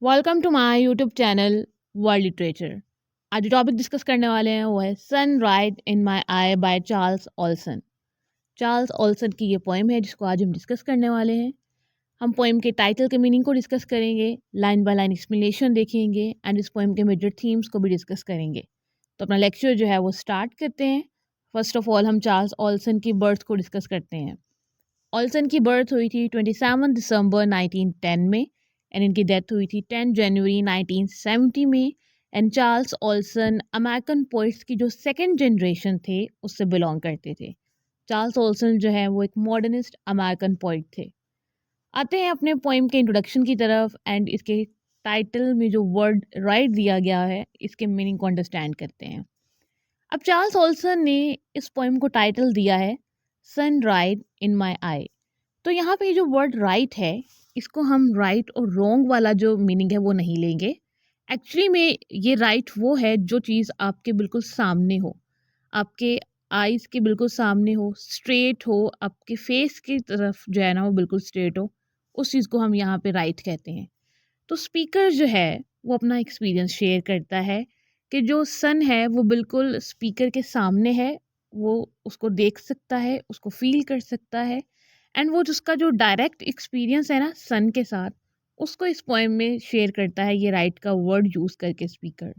Welcome to my YouTube channel world literature. आज जो topic discuss करने वाले हैं वो है sun write in my eye by Charles Olson. Charles Olson की ये पोएम है जिसको आज हम डिस्कस करने वाले हैं। हम पोएम के टाइटल के मीनिंग को डिस्कस करेंगे, लाइन बाय लाइन एक्सप्लेनेशन देखेंगे एंड इस पोएम के मेजर थीम्स को भी डिस्कस करेंगे। तो अपना लेक्चर जो है वो स्टार्ट करते हैं। फर्स्ट ऑफ ऑल हम चार्ल्स ऑल्सन की बर्थ को डिस्कस करते हैं। ऑल्सन की बर्थ हुई थी 27 दिसंबर 1910 में एंड इनकी डेथ हुई थी 10 जनवरी 1970 में। And Charles Olson American poets की जो सेकेंड जनरेशन थे उससे बिलोंग करते थे। चार्ल्स ऑल्सन जो है वो एक मॉडर्निस्ट अमेरिकन पोइट थे। आते हैं अपने पोइम के इंट्रोडक्शन की तरफ एंड इसके टाइटल में जो वर्ड राइट दिया गया है इसके मीनिंग को अंडरस्टैंड करते हैं। अब चार्ल्स ऑल्सन ने इस पोइम को टाइटल दिया है सन राइट इन माई आई। तो यहाँ पे जो वर्ड राइट है इसको हम राइट और रॉन्ग वाला जो मीनिंग है वो नहीं लेंगे। एक्चुअली में ये राइट वो है जो चीज़ आपके बिल्कुल सामने हो, आपके आइज़ के बिल्कुल सामने हो, स्ट्रेट हो, आपके फेस की तरफ जो है ना वो बिल्कुल स्ट्रेट हो, उस चीज़ को हम यहाँ पे राइट कहते हैं। तो स्पीकर जो है वो अपना एक्सपीरियंस शेयर करता है कि जो सन है वो बिल्कुल स्पीकर के सामने है, वो उसको देख सकता है, उसको फील कर सकता है एंड वो जिसका जो डायरेक्ट एक्सपीरियंस है ना सन के साथ, उसको इस पोएम में शेयर करता है ये राइट का वर्ड यूज़ करके स्पीकर।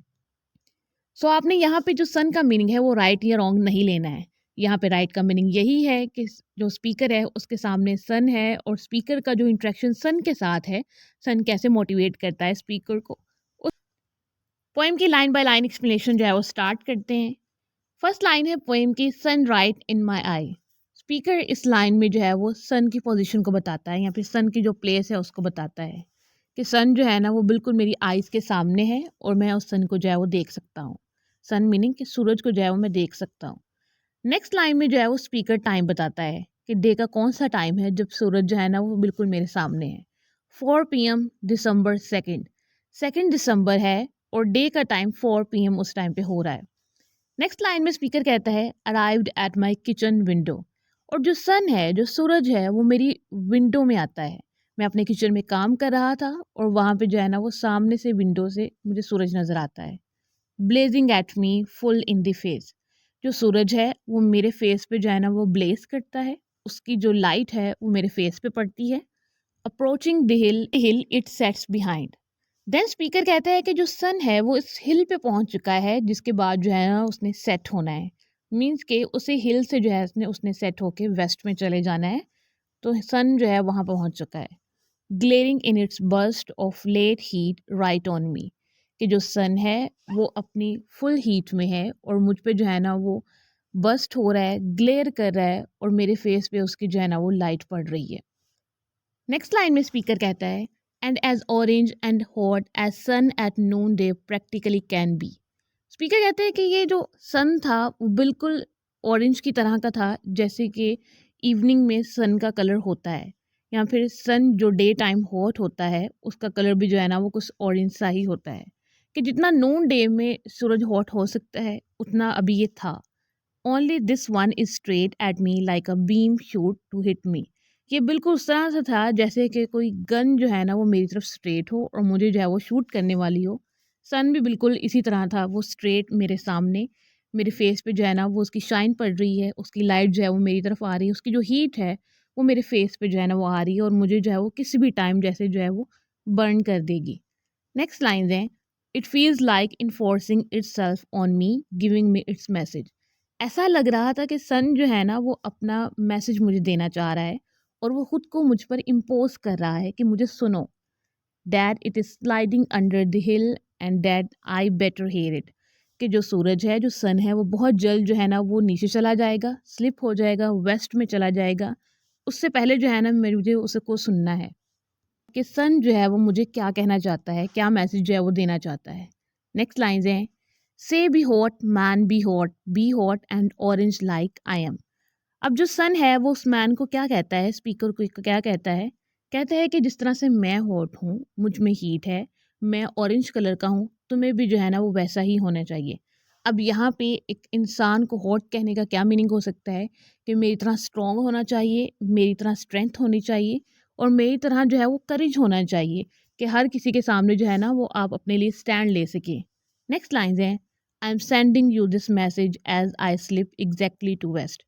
सो आपने यहाँ पे जो सन का मीनिंग है वो राइट या रॉन्ग नहीं लेना है। यहाँ पे राइट का मीनिंग यही है कि जो स्पीकर है उसके सामने सन है और स्पीकर का जो इंटरेक्शन सन के साथ है, सन कैसे मोटिवेट करता है स्पीकर को। उस पोएम की लाइन बाय लाइन एक्सप्लेनेशन जो है वो स्टार्ट करते हैं। फर्स्ट लाइन है पोएम की, सन राइट इन माई आई। स्पीकर इस लाइन में जो है वो सन की पोजीशन को बताता है या फिर सन की जो प्लेस है उसको बताता है कि सन जो है ना वो बिल्कुल मेरी आइज़ के सामने है और मैं उस सन को जो है वो देख सकता हूँ। सन मीनिंग कि सूरज को जो है वो मैं देख सकता हूँ। नेक्स्ट लाइन में जो है वो स्पीकर टाइम बताता है कि डे का कौन सा टाइम है जब सूरज जो है ना वो बिल्कुल मेरे सामने है। 4 PM दिसंबर सेकेंड, 2 दिसंबर है और डे का टाइम 4 PM उस टाइम पे हो रहा है। नेक्स्ट लाइन में स्पीकर कहता है arrived at my kitchen window. और जो सन है, जो सूरज है, वो मेरी विंडो में आता है। मैं अपने किचन में काम कर रहा था और वहाँ पे जो है ना वो सामने से विंडो से मुझे सूरज नज़र आता है। Blazing at me full in the face. जो सूरज है वो मेरे फेस पे जो है ना वो ब्लेज करता है, उसकी जो लाइट है वो मेरे फेस पे पड़ती है। Approaching the hill it sets behind. Then speaker कहता है कि जो सन है वो इस हिल पे पहुंच चुका है जिसके बाद जो है ना उसने सेट होना है। मीन्स के उसी हिल से जो है उसने सेट होके वेस्ट में चले जाना है। तो सन जो है वहाँ पहुँच चुका है। Glaring in its burst of late heat right on me. कि जो सन है वो अपनी फुल हीट में है और मुझ पे जो है ना वो बस्ट हो रहा है, ग्लेयर कर रहा है और मेरे फेस पे उसकी जो है ना वो लाइट पड़ रही है। नेक्स्ट लाइन में स्पीकर कहता है and as orange and hot as sun at noon day practically can be. Speaker कहते हैं कि ये जो सन था वो बिल्कुल ऑरेंज की तरह का था जैसे कि इवनिंग में सन का कलर होता है, या फिर सन जो डे टाइम हॉट होता है उसका कलर भी जो है ना वो कुछ ऑरेंज सा ही होता है। कि जितना नून डे में सूरज हॉट हो सकता है उतना अभी ये था। Only this one is straight at me like a beam shoot to hit me. ये बिल्कुल उस तरह से था जैसे कि कोई गन जो है ना वो मेरी तरफ स्ट्रेट हो और मुझे जो है वो शूट करने वाली हो। सन भी बिल्कुल इसी तरह था, वो स्ट्रेट मेरे सामने, मेरे फेस पे जो है ना वो उसकी शाइन पड़ रही है, उसकी लाइट जो है वो मेरी तरफ आ रही है, उसकी जो हीट है वो मेरे फेस पे जो है ना वो आ रही है और मुझे जो है वो किसी भी टाइम जैसे जो है वो बर्न कर देगी। नेक्स्ट लाइन है, it feels like enforcing it's self on me giving me it's message. ऐसा लग रहा था कि सन जो है ना वो अपना मैसेज मुझे देना चाह रहा है और वो खुद को मुझ पर इम्पोज कर रहा है कि मुझे सुनो। That it is sliding under the hill and that I better hear it. कि जो सूरज है, जो सन है, वो बहुत जल्द जो है ना वो नीचे चला जाएगा, स्लिप हो जाएगा, वेस्ट में चला जाएगा। उससे पहले जो है ना मुझे उसको सुनना है कि सन जो है वो मुझे क्या कहना चाहता है, क्या मैसेज जो है वो देना चाहता है। नेक्स्ट लाइन्स हैं, से be hot man be hot and orange like I am. अब जो सन है वो उस मैन को क्या कहता है, स्पीकर को क्या कहता है, कहता है कि जिस तरह से मैं हॉट हूँ, मुझ में हीट है, मैं ऑरेंज कलर का हूँ, तुम्हें भी जो है ना वो वैसा ही होना चाहिए। अब यहाँ पे एक इंसान को हॉट कहने का क्या मीनिंग हो सकता है कि मेरी तरह स्ट्रॉन्ग होना चाहिए, मेरी तरह स्ट्रेंथ होनी चाहिए और मेरी तरह जो है वो करेज होना चाहिए कि हर किसी के सामने जो है ना वो आप अपने लिए स्टैंड ले सकें। नेक्स्ट लाइन्स हैं, I am sending you this message as I slip exactly to west.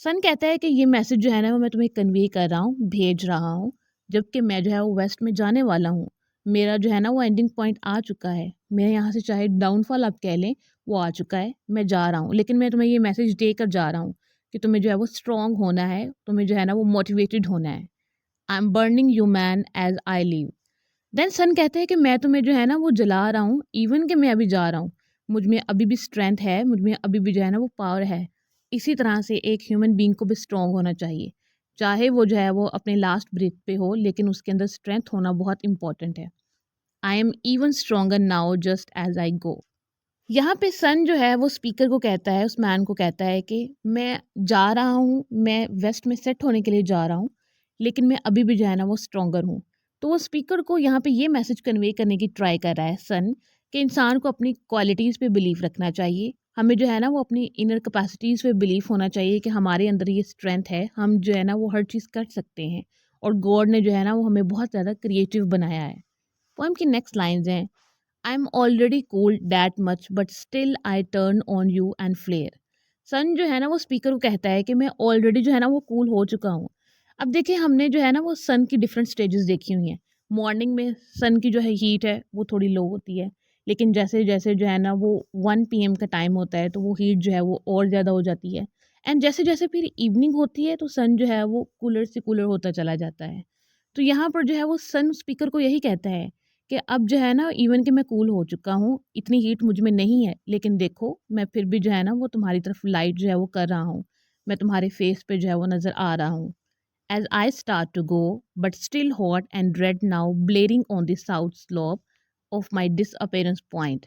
Sun कहता है कि ये मैसेज जो है ना वो मैं तुम्हें कन्वे कर रहा हूँ, भेज रहा हूँ, जबकि मैं जो है वो वेस्ट में जाने वाला हूँ। मेरा जो है ना वो एंडिंग पॉइंट आ चुका है। मेरे यहाँ से चाहे डाउनफॉल आप कह लें, वो आ चुका है, मैं जा रहा हूँ। लेकिन मैं तुम्हें ये मैसेज देकर जा रहा हूँ कि तुम्हें जो है वो स्ट्रॉन्ग होना है, तुम्हें जो है ना वो मोटिवेटेड होना है। I am burning you man as I leave. Then sun कहते हैं कि मैं तुम्हें जो है ना वो जला रहा हूँ, इवन कि मैं अभी जा रहा हूँ। मुझ में अभी भी स्ट्रेंथ है, मुझ में अभी भी जो है ना वो पावर है। इसी तरह से एक ह्यूमन बीइंग को भी स्ट्रॉन्ग होना चाहिए, चाहे वो जो है वो अपने लास्ट ब्रेथ पे हो, लेकिन उसके अंदर स्ट्रेंथ होना बहुत इंपॉर्टेंट है। I am even stronger now just as I go. यहाँ पे सन जो है वो स्पीकर को कहता है, उस मैन को कहता है कि मैं जा रहा हूँ, मैं वेस्ट में सेट होने के लिए जा रहा हूँ, लेकिन मैं अभी भी जो है ना वो स्ट्रॉन्गर हूँ। तो वो स्पीकर को यहाँ पे ये मैसेज कन्वे करने की ट्राई कर रहा है सन, कि इंसान को अपनी क्वालिटीज़ पे बिलीव रखना चाहिए। हमें जो है ना वो अपनी इनर कैपेसिटीज़ पे बिलीव होना चाहिए कि हमारे अंदर ये स्ट्रेंथ है, हम जो है ना वो हर चीज़ कर सकते हैं, और गॉड ने जो है ना वो हमें बहुत ज़्यादा क्रिएटिव बनाया है। पोएम की नेक्स्ट लाइन्स हैं, I'm already cool that much, but still I turn on you and flare. सन जो है ना वो स्पीकर को कहता है कि मैं ऑलरेडी जो है ना वो कूल हो चुका हूँ। अब देखिए, हमने जो है ना वो सन की डिफरेंट स्टेजेस देखी हुई हैं। मॉर्निंग में सन की जो है हीट है वो थोड़ी लो होती है, लेकिन जैसे जैसे जो है ना वो 1 PM का टाइम होता है तो वो हीट जो है वो और ज़्यादा हो जाती है। एंड जैसे जैसे फिर इवनिंग होती है तो सन जो है वो कूलर से कूलर होता चला जाता है। तो यहाँ पर जो है वो सन स्पीकर को यही कहता है कि अब जो है ना इवन कि मैं कूल हो चुका हूँ, इतनी हीट मुझ में नहीं है, लेकिन देखो मैं फिर भी जो है ना वो तुम्हारी तरफ लाइट जो है वो कर रहा हूँ, मैं तुम्हारे फेस पे जो है वो नज़र आ रहा हूँ। As I start to go but still hot and red now blaring on the south slope of my disappearance point.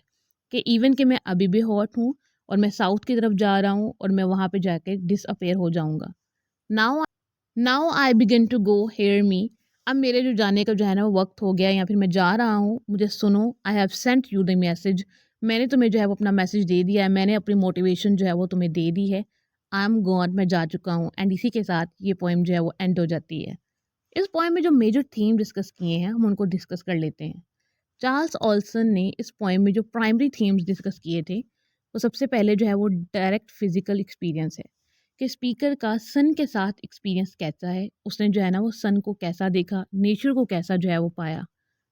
कि इवन कि मैं अभी भी हॉट हूँ और मैं साउथ की तरफ जा रहा हूँ और मैं वहाँ पे जाके डिसअपेयर हो जाऊँगा। Now now I begin to go hear me. अब मेरे जो जाने का जो है ना वो वक्त हो गया, या फिर मैं जा रहा हूँ, मुझे सुनो। I have sent you the message. मैंने तुम्हें जो है वो अपना मैसेज दे दिया है, मैंने अपनी मोटिवेशन जो है वो तुम्हें दे दी है। आई एम गॉन, मैं जा चुका हूँ। एंड इसी के साथ ये पोएम जो है वो एंड हो जाती है। इस पोएम में जो मेजर थीम डिस्कस किए हैं हम उनको डिस्कस कर लेते हैं। चार्ल्स ऑल्सन ने इस पोएम में जो प्राइमरी थीम्स डिस्कस किए थे, वो सबसे पहले जो है वो डायरेक्ट फिजिकल एक्सपीरियंस है, कि स्पीकर का सन के साथ एक्सपीरियंस कैसा है, उसने जो है ना वो सन को कैसा देखा, नेचर को कैसा जो है वो पाया।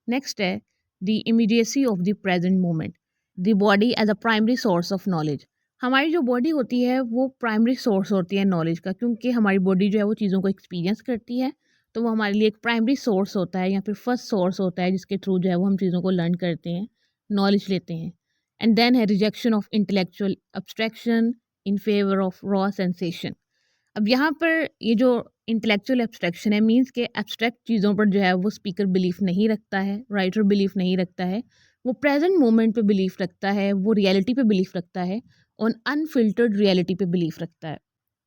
नेक्स्ट है the immediacy of the present moment, the body as a primary source of knowledge. हमारी जो बॉडी होती है वो प्राइमरी सोर्स होती है नॉलेज का, क्योंकि हमारी बॉडी जो है वो चीज़ों को एक्सपीरियंस करती है, तो वो हमारे लिए एक प्राइमरी सोर्स होता है या फिर फर्स्ट सोर्स होता है, जिसके थ्रू जो है वो हम चीज़ों को लर्न करते हैं, नॉलेज लेते हैं। एंड देन है rejection of intellectual abstraction in favour of raw sensation. अब यहाँ पर ये जो इंटेलेक्चुअल एब्स्ट्रैक्शन है, मीन्स के एब्स्ट्रैक्ट चीज़ों पर जो है वो स्पीकर बिलीफ नहीं रखता है, राइटर बिलीफ नहीं रखता है, वो प्रेजेंट मोमेंट पे बिलीफ रखता है, वो रियलिटी पे बिलीफ रखता है, और अनफिल्टर्ड रियलिटी पे बिलीफ रखता है।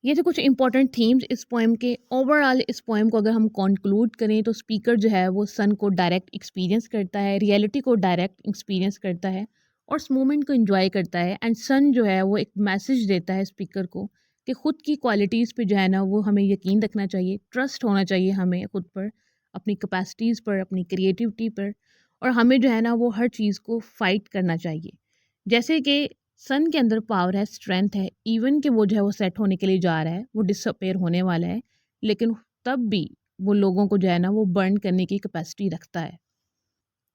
ये थे कुछ इंपॉर्टेंट थीम्स इस पोएम के। ओवरऑल इस पोएम को अगर हम कंक्लूड करें तो स्पीकर जो है वो सन को डायरेक्ट एक्सपीरियंस करता है, रियलिटी को डायरेक्ट एक्सपीरियंस करता है, और उस मोमेंट को एंजॉय करता है। एंड सन जो है वो एक मैसेज देता है स्पीकर को कि खुद की क्वालिटीज़ पे जो है ना वो हमें यकीन रखना चाहिए, ट्रस्ट होना चाहिए हमें खुद पर, अपनी कैपेसिटीज़ पर, अपनी क्रिएटिविटी पर, और हमें जो है ना वो हर चीज़ को फाइट करना चाहिए। जैसे कि सन के अंदर पावर है, स्ट्रेंथ है, इवन कि वो जो है वो सेट होने के लिए जा रहा है, वो डिसअपेयर होने वाला है, लेकिन तब भी वो लोगों को जो है ना वो बर्न करने की कैपेसिटी रखता है।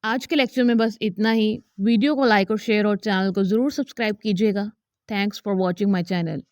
आज के लेक्चर में बस इतना ही। वीडियो को लाइक और शेयर और चैनल को ज़रूर सब्सक्राइब कीजिएगा। Thanks for watching my channel.